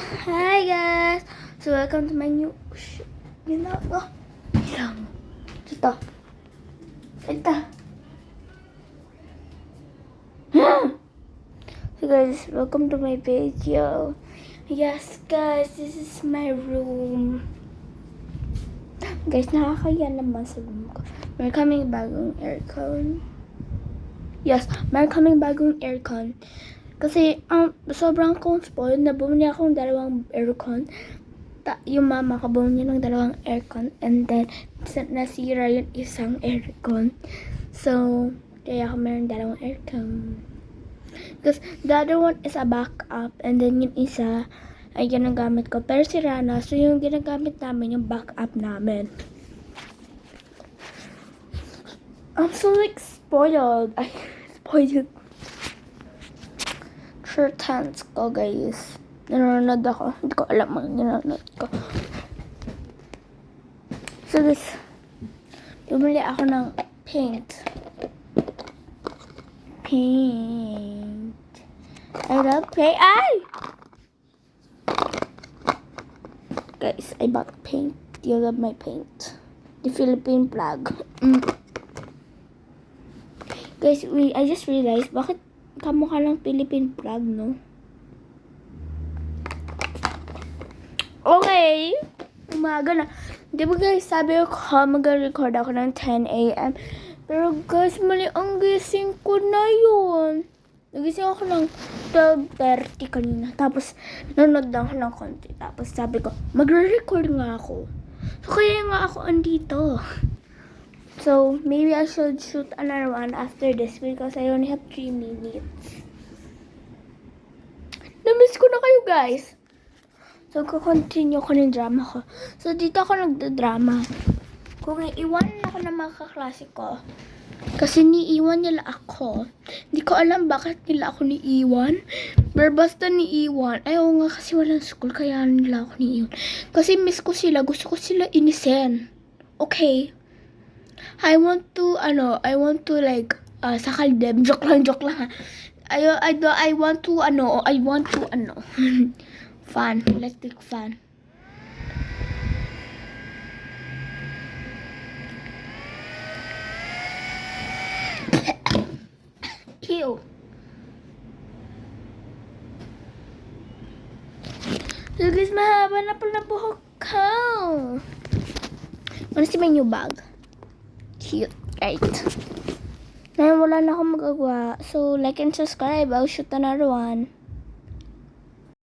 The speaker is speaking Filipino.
Hi guys! So welcome to my new ginagawa. Ito. So guys, welcome to my video. Yes guys, this is my room. Guys, nakakaya naman sa room ko. May kaming bagong aircon. Yes, may kaming bagong aircon. Kasi sobrang kong spoiled na bumili akong dalawang aircon. Yung mama ko bumili ng dalawang aircon and then nasira yung isang aircon. So, kaya ako meron dalawang aircon. Because the other one is a backup and then yung isa ay ginagamit ko. Pero sira na. So, yung ginagamit namin yung backup namin. I'm so like spoiled. Ay, spoiled. Shirt hands ko guys. Nanonood ako. Hindi ko alam ang nanonood ko. So guys, bumili ako ng paint. I love paint. Ay! Guys, I bought paint. You love my paint. The Philippine flag. Guys, I just realized, bakit kamukha ng Philippine flag, no? Okay. Umaga na. Di ba guys, sabi ko mag-record ako ng 10 a.m. Pero guys, mali ang gising ko na yun. Nagising ako ng 12:30 kanina. Tapos, nanonood lang ako ng konti. Tapos sabi ko, magre-record nga ako. So, kaya nga ako andito. So, maybe I should shoot another one after this because I only have 3 minutes. Namiss ko na kayo, guys. So, kukontinue ko ng drama ko. So, dito ako nagda-drama. Kung iiwan ako ng mga kaklase ko, kasi niiwan nila ako. Hindi ko alam bakit nila ako niiwan. Pero basta niiwan. Ay, oo nga, kasi walang school, kaya nila ako niiwan. Kasi miss ko sila. Gusto ko sila inisin. Okay. I want to like, sakal them. Joke lang. I want to, fun. Let's take fun. Cute. So guys, mahaba na pala buhok ko. Ano si my new bag? Cute, right? Ngayon wala na akong magagawa. So, like and subscribe. I'll shoot another one.